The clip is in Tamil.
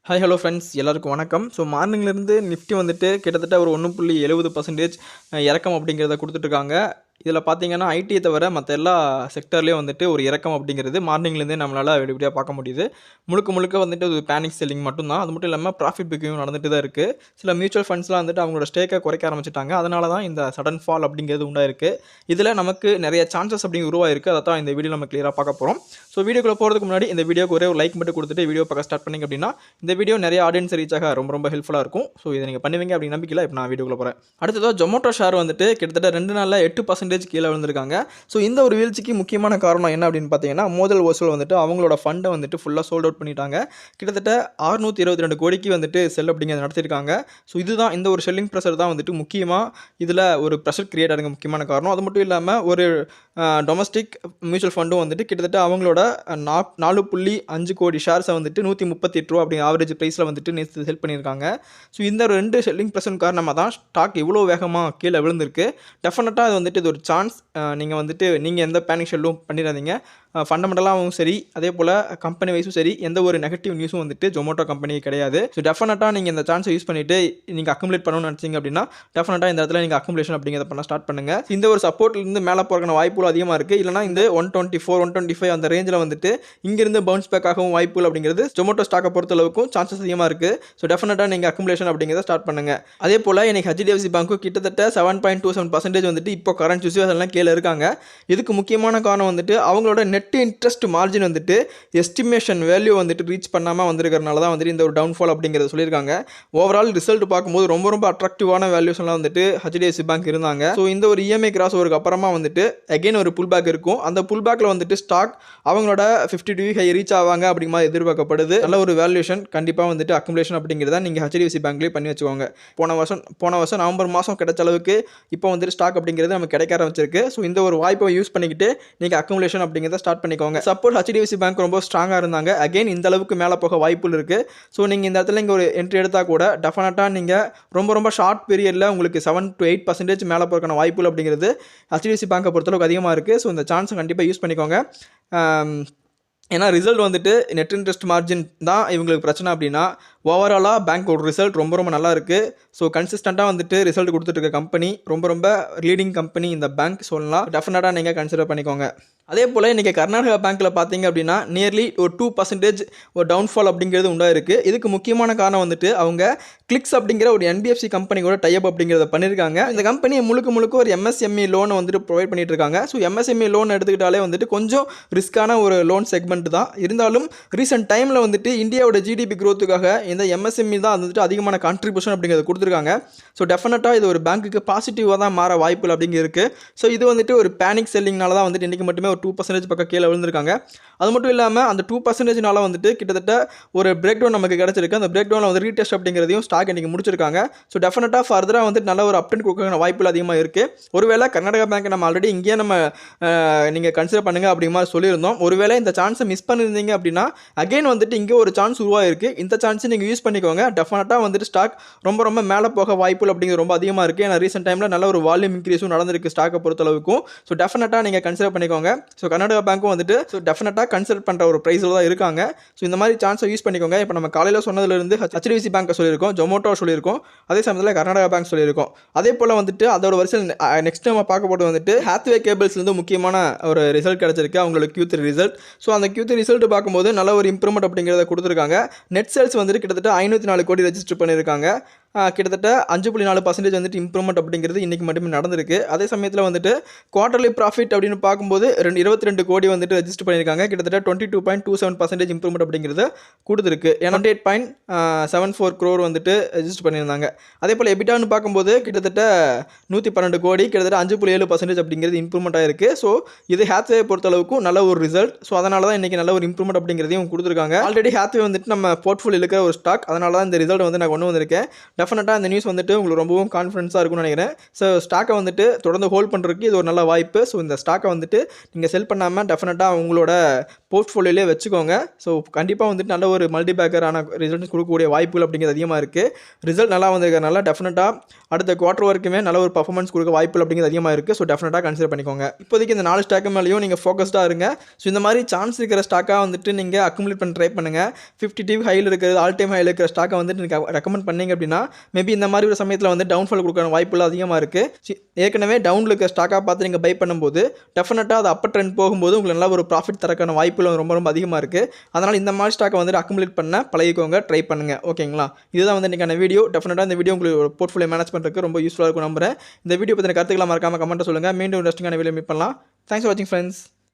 ஹாய் ஹலோ ஃப்ரெண்ட்ஸ் எல்லாருக்கும் வணக்கம். ஸோ மார்னிங்லேருந்து நிஃப்டி வந்துட்டு கிட்டத்தட்ட ஒரு 1.70% இறக்கம் அப்படிங்கிறத கொடுத்துட்ருக்காங்க. இதில் பார்த்தீங்கன்னா ஐடியை தவிர மற்ற எல்லா செக்டர்லேயும் வந்துட்டு ஒரு இறக்கம் அப்படிங்கிறது மார்னிங்லேருந்தே நம்மளால் வெளிப்படையாக பார்க்க முடியுது. முழுக்க முழுக்க வந்துட்டு ஒரு பேனிக் செல்லிங் மட்டும்தான். அது மட்டும் இல்லாமல் ப்ராஃபிட் புக்கிங்கும் நடந்துட்டு தான் இருக்குது. சில மியூச்சுவல் ஃபண்ட்ஸ்லாம் வந்துட்டு அவங்களோட ஸ்டேக்கை குறைக்க ஆரம்பிச்சிட்டாங்க. அதனால தான் இந்த சடன் ஃபால் அப்படிங்கிறது உண்டாயிருக்கு. இதில் நமக்கு நிறைய சான்சஸ் அப்படிங்கிற உருவாயிருக்கு. அதை தான் இந்த வீடியோ நம்ம கிளியராக பார்க்க போகிறோம். ஸோ வீடியோக்குள்ளே போகிறதுக்கு முன்னாடி இந்த வீடியோக்கு ஒரே ஒரு லைக் மட்டும் கொடுத்துட்டு வீடியோ பார்க்க ஸ்டார்ட் பண்ணிங்க அப்படின்னா இந்த வீடியோ நிறைய ஆடியன்ஸ் ரீச் ஆக ரொம்ப ஹெல்ப்ஃபுல்லாக இருக்கும். ஸோ இதை நீங்கள் பண்ணுவீங்க அப்படின்னு நம்பிக்கையில் இப்போ நான் வீடியோக்குள்ள போகிறேன். அடுத்ததாக ஜொமேட்டோ ஷேர் வந்துட்டு கிட்டத்தட்ட 2 நாளில் 8% கீழே விழுந்திருக்காங்க. ஸோ இந்த ஒரு வீழ்ச்சிக்கு முக்கியமான காரணம் என்ன அப்படின்னு பார்த்தீங்கன்னா மோதல் வசூல் வந்துட்டு அவங்களோட ஃபண்டை வந்துட்டு ஃபுல்லாக சோல்ட் அவுட் பண்ணிட்டாங்க. கிட்டத்தட்ட 622 கோடிக்கு வந்துட்டு செல் அப்படிங்கிறத நடத்திருக்காங்க. ஸோ இதுதான் இந்த ஒரு செல்லிங் ப்ரெஷர் தான் வந்துட்டு முக்கியமாக இதில் ஒரு ப்ரெஷர் கிரியேட் ஆகுங்க முக்கியமான காரணம். அது மட்டும் இல்லாமல் ஒரு டொமஸ்டிக் மியூச்சுவல் ஃபண்டும் வந்துட்டு கிட்டத்தட்ட அவங்களோட 4.5 கோடி ஷேர்ஸை வந்துட்டு 138 ரூபா அப்படிங்கிற ஆவரேஜ் ப்ரைஸில் வந்துட்டு நேற்று செல் பண்ணியிருக்காங்க. ஸோ இந்த 2 செல்லிங் ப்ரெஷர் காரணமாக தான் ஸ்டாக் இவ்வளோ வேகமாக கீழே விழுந்திருக்கு. டெஃபினட்டாக இது வந்துட்டு இது ஒரு சான்ஸ். நீங்கள் எந்த பேனிக் ஷெல்லும் பண்ணிடாதீங்க. ஃபண்டமெண்டலாகவும் சரி அதே போல் கம்பெனி வைஸும் சரி எந்த ஒரு நெகட்டிவ் நியூஸும் வந்துட்டு ஜொமேட்டோ கம்பெனி கிடையாது. ஸோ டெஃபினட்டாக நீங்கள் இந்த சான்ஸை யூஸ் பண்ணிவிட்டு நீங்கள் அக்குமுலேட் பண்ணணும்னு நினச்சிங்க அப்படின்னா டெஃபினட்டாக இந்த இடத்துல நீங்கள் அக்குமுலேஷன் அப்படிங்கிறத பண்ண ஸ்டார்ட் பண்ணுங்கள். இந்த ஒரு சப்போர்ட்லேருந்து மேலே போகிறக்கான வாய்ப்புகள் அதிகமாக இருக்குது. இல்லைனா இந்த 124 125 அந்த ரேஞ்சில் வந்துட்டு இங்கிருந்து பவுன்ஸ் பேக் ஆகவும் வாய்ப்புகள் அப்படிங்கிறது ஜொமேட்டோ ஸ்டாக்கை பொறுத்தளவுக்கும் சான்சஸ் அதிகமாக இருக்குது. ஸோ டெஃபினட்டாக நீங்கள் அக்குமுலேஷன் அப்படிங்கிறத ஸ்டார்ட் பண்ணுங்கள். அதே போல் எனக்கு HDFC பேங்க்கும் கிட்டத்தட்ட 7.27% வந்துட்டு இப்போ கரண்ட் சுச்சுவேஷன்லாம் கீழே இருக்காங்க. இதுக்கு முக்கியமான காரணம் வந்துட்டு அவங்களோட நெட் இன்ட்ரெஸ்ட் மார்ஜின் வந்துட்டு எஸ்டிமேஷன் வேல்யூ வந்துட்டு ரீச் பண்ணாமல் வந்திருக்கிறனால தான் வந்துட்டு இந்த ஒரு டவுன்ஃபால் அப்படிங்கிறத சொல்லியிருக்காங்க. ஓவரால் ரிசல்ட் பார்க்கும்போது ரொம்ப அட்ராக்டிவான வேல்யூஸ்லாம் வந்துட்டு HDFC பேங்க் இருந்தாங்க. ஸோ இந்த ஒரு EMI கிராஸ் ஓவருக்கு அப்புறமா வந்துட்டு அகைன் ஒரு புல் பேக் இருக்கும். அந்த புல் பேக்கில் வந்துட்டு ஸ்டாக் அவங்களோட 52 ஹை ரீச் ஆவாங்க அப்படிங்கிற மாதிரி எதிர்பார்க்கப்படுது. நல்ல ஒரு வேல்யூஷன் கண்டிப்பாக வந்துட்டு அக்குமுலேஷன் அப்படிங்கிறத நீங்கள் HDFC பேங்க்லேயே பண்ணி வச்சுக்கோங்க. போன வருஷம் நவம்பர் மாதம் கிடைச்ச அளவுக்கு இப்போ வந்துட்டு ஸ்டாக் அப்படிங்கிறது நமக்கு கிடைக்க ஆரம்பிச்சிருக்கு. ஸோ இந்த ஒரு வாய்ப்பை யூஸ் பண்ணிக்கிட்டு நீங்கள் அக்குமுலேஷன் அப்படிங்கிறத ஸ்டார்ட் பண்ணிக்கோங்க. சப்போஸ் HDFC பேங்க் ரொம்ப ஸ்ட்ராங்காக இருந்தாங்க அகைன் இந்த அளவுக்கு மேலே போக வாய்ப்புகள் இருக்குது. ஸோ நீங்கள் இந்த இடத்துல ஒரு என்ட்ரி எடுத்தால் கூட டெஃபினட்டாக நீங்கள் ரொம்ப ஷார்ட் பீரியடில் உங்களுக்கு 7 to 8% மேலே போகிறக்கான வாய்ப்புகள் அப்படிங்கிறது HDFC பேங்கை பொறுத்தளவுக்கு அதிகமாக இருக்குது. ஸோ இந்த சான்ஸை கண்டிப்பாக யூஸ் பண்ணிக்கோங்க. ஏன்னா ரிசல்ட் வந்துட்டு நெட் இன்ட்ரெஸ்ட் மார்ஜின் தான் இவங்களுக்கு பிரச்சனை அப்படின்னா ஓவராலாக பேங்க்கோட ரிசல்ட் ரொம்ப நல்லா இருக்குது. ஸோ கன்சிஸ்டண்ட்டாக வந்துட்டு ரிசல்ட் கொடுத்துட்டு கம்பெனி ரொம்ப லீடிங் கம்பெனி இந்த பேங்க் சொல்லலாம். டெஃபினட்டாக நீங்கள் கன்சிடர் பண்ணிக்கோங்க. அதே போல் இன்றைக்கி கர்நாடகா பேங்க்கில் பார்த்தீங்க அப்படின்னா நியர்லி ஒரு 2% ஒரு டவுன்ஃபால் அப்படிங்கிறது உண்டாயிருக்கு. இதுக்கு முக்கியமான காரணம் வந்துட்டு அவங்க கிளிக்ஸ் அப்படிங்கிற ஒரு NBFC கம்பெனியோட டைப் அப்படிங்கிறத பண்ணியிருக்காங்க. இந்த கம்பெனியை முழுக்க ஒரு MSME லோனை வந்துட்டு ப்ரொவைட் பண்ணிட்டு இருக்காங்க. ஸோ MSME லோன் எடுத்துக்கிட்டாலே வந்துட்டு கொஞ்சம் ரிஸ்க்கான ஒரு லோன் செக்மெண்ட் தான். இருந்தாலும் ரீசெண்ட் டைமில் வந்துட்டு இந்தியாவோட GDP growthக்காக இந்த MSME தான் வந்துட்டு அதிகமான கான்ட்ரிபியூஷன் அப்படிங்கிறத கொடுத்துருக்காங்க. ஸோ டெஃபினட்டாக இது ஒரு பேங்க்குக்கு பாசிட்டிவாக தான் மாற வாய்ப்புகள் அப்படிங்கிறது. ஸோ இது வந்துட்டு ஒரு பேனிக் செல்லிங்னால தான் வந்துட்டு இன்றைக்கி மட்டுமே 2% பக்கம் கீழே விழுந்திருக்காங்க. அது மட்டும் இல்லாமல் அந்த 2%னால வந்துட்டு கிட்டத்தட்ட ஒரு பிரேக் டவுன் நமக்கு கிடச்சிருக்கு. அந்த பிரேக் டவுனில் வந்து ரீடெஸ்ட் அப்படிங்கிறதையும் ஸ்டாக் இன்றைக்கி முடிச்சிருக்காங்க. ஸோ டெஃபினட்டாக ஃபர்தராக வந்துட்டு நல்ல ஒரு அப்டென்ட் கொடுக்க வாய்ப்புகள் அதிகமாக இருக்குது. ஒருவேளை கர்நாடகா பேங்க் நம்ம ஆல்ரெடி இங்கேயே நீங்கள் கன்சிடர் பண்ணுங்கள் அப்படிங்கிற மாதிரி சொல்லியிருந்தோம். ஒருவேளை இந்த சான்ஸை மிஸ் பண்ணியிருந்தீங்க அப்படின்னா அகைன் வந்துட்டு இங்கே ஒரு சான்ஸ் உருவாயிருக்கு. இந்த சான்ஸை நீங்கள் யூஸ் பண்ணிக்கோங்க. டெஃபினட்டாக வந்துட்டு ஸ்டாக் ரொம்ப மேலே போக வாய்ப்புகள் அப்படிங்கிறது ரொம்ப அதிகமாக இருக்குது. ஏன்னா ரீசெண்ட் டைமில் நல்ல ஒரு வால்யூம் இன்க்ரீஸும் நடந்திருக்கு ஸ்டாக்கை பொறுத்தளவுக்கும். ஸோ டெஃபினட்டாக நீங்கள் கன்சிடர் பண்ணிக்கோங்க. ஸோ கர்நாடகா பேங்க்கும் வந்துட்டு டெஃபினட்டாக கன்சிடர் பண்ணுற ஒரு ப்ரைஸில் தான் இருக்காங்க. ஸோ இந்த மாதிரி சான்ஸை யூஸ் பண்ணிக்கோங்க. இப்போ நம்ம காலையில் சொன்னதுலேருந்து HDFC பேங்க்கை சொல்லியிருக்கோம், ஜொமேட்டோ சொல்லியிருக்கோம், அதே சமயத்தில் கர்நாடகா பேங்க் சொல்லியிருக்கோம். அதே போல் வந்துட்டு அதோட வரிசையில் நெக்ஸ்ட் நம்ம பார்க்க போட்டு வந்துட்டு ஹாத்வே கேபிள்ஸ்லேருந்து முக்கியமான ஒரு ரிசல்ட் கிடச்சிருக்கு, அவங்களோட Q3 ரிசல்ட். ஸோ அந்த Q3 ரிசல்ட் பார்க்கும்போது நல்ல ஒரு இம்ப்ரூவ்மெண்ட் அப்படிங்கிறத கொடுத்துருக்காங்க. நெட் சேல்ஸ் வந்துட்டு கிட்டத்தட்ட 504 கோடி ரெஜிஸ்டர் பண்ணியிருக்காங்க. கிட்டத்தட்ட 5.4% வந்துட்டு இம்ப்ரூவ்மெண்ட் அப்படிங்கிறது இன்றைக்கி மட்டுமே நடந்திருக்கு. அதே சமயத்தில் வந்துட்டு குவார்டர்லி ப்ராஃபிட் அப்படின்னு பார்க்கும்போது 22 கோடி வந்துட்டு ரெஜிஸ்டர் பண்ணியிருக்காங்க. கிட்டத்தட்ட 22.27% இம்ப்ரூவ்மெண்ட் அப்படிங்கிறது கொடுத்துருக்கு. 28.74 crore வந்துட்டு ரெஜிஸ்டர் பண்ணியிருந்தாங்க. அதே போல் எபிட்டான்னு பார்க்கும்போது கிட்டத்தட்ட 112 கோடி கிட்டத்தட்ட 5.7% அப்படிங்கிறது இம்ப்ரூவ்மெண்ட் ஆகிருக்கு. ஸோ இது ஹாத்வே பொறுத்தளவுக்கும் நல்ல ஒரு ரிசல்ட். ஸோ அதனால தான் இன்றைக்கி நல்ல ஒரு இம்ப்ரூவ்மெண்ட் அப்படிங்கிறதையும் கொடுத்துருக்காங்க. ஆல்ரெடி ஹாத்வே வந்துட்டு நம்ம போர்ட்ஃபோலியோ இருக்கிற ஒரு ஸ்டாக், அதனால தான் இந்த ரிசல்ட் வந்து நான் கொண்டு வந்திருக்கேன். டெஃபினட்டாக இந்த நியூஸ் வந்துட்டு உங்களுக்கு ரொம்பவும் கான்ஃபிடன்ஸாக இருக்கும்னு நினைக்கிறேன். ஸோ ஸ்டாக்கை வந்துட்டு தொடர்ந்து ஹோல்ட் பண்ணுறதுக்கு இது ஒரு நல்ல வாய்ப்பு. ஸோ இந்த ஸ்டாக்கை வந்துட்டு நீங்கள் செல் பண்ணாமல் டெஃபினட்டாக உங்களோட போர்ட்ஃபோலியோலே வச்சுக்கோங்க. ஸோ கண்டிப்பாக வந்துட்டு நல்ல ஒரு மல்டி பேக்கரான ரிசல்ட்ஸ் கொடுக்கக்கூடிய வாய்ப்புகள் அப்படிங்கிறது அதிகமாக இருக்குது. ரிசல்ட் நல்லா வந்திருக்கிறதுனால டெஃபினட்டாக அடுத்த குவார்ட்டர் வரைக்குமே நல்ல ஒரு பர்ஃபார்மன்ஸ் கொடுக்க வாய்ப்புகள் அப்படிங்கிறது அதிகமாக இருக்குது. ஸோ டெஃபினட்டாக கன்சிடர் பண்ணிக்கோங்க. இப்போதைக்கு இந்த 4 ஸ்டாக்கு மேலேயும் நீங்கள் ஃபோக்கஸ்டாக இருங்க. ஸோ இந்த மாதிரி சான்ஸ் இருக்கிற ஸ்டாக்காக வந்துட்டு நீங்கள் அக்குமுலேட் பண்ண ட்ரை பண்ணுங்கள். 50 டிவி ஹையில் இருக்கிறது, ஆல் டைம் ஹையில் இருக்கிற ஸ்டாக்கை வந்துட்டு நீங்கள் ரெக்கமெண்ட் பண்ணீங்க அப்படின்னா மேபி இந்த மாதிரி ஒரு சமயத்தில் வந்து டவுன்ஃபால் கொடுக்குற வாய்ப்புகள் அதிகமாக இருக்குது. ஏற்கனவே டவுனில் இருக்கிற ஸ்டாக்காக பார்த்து நீங்கள் பை பண்ணும்போது டெஃபினட்டாக அது அப்பர் ட்ரெண்ட் போகும்போது உங்களுக்கு நல்ல ஒரு ப்ராஃபிட் தரக்கான வாய்ப்புகள் ரொம்ப ரொம்ப அதிகமாக இருக்குது. அதனால் இந்த மாதிரி ஸ்டாக்கை வந்துட்டு அக்குமுலேட் பண்ண பழகிக்கோங்க, ட்ரை பண்ணுங்கள். ஓகேங்களா? இதுதான் வந்து இன்றைக்கான வீடியோ. டெஃபினட்டாக இந்த வீடியோ உங்களுக்கு போர்ட்ஃபோலியோ மேனேஜ் பண்ணுறதுக்கு ரொம்ப யூஸ்ஃபுல்லாக இருக்கும் நம்புறேன். இந்த வீடியோ பற்றின கருத்துக்களை மறக்காமல் கமெண்ட்டை சொல்லுங்கள். மீண்டும் இன்ட்ரெஸ்டிங்கான வீடியோ மீட் பண்ணலாம். தேங்க்ஸ் ஃபார் வாட்சிங் ஃப்ரெண்ட்ஸ்.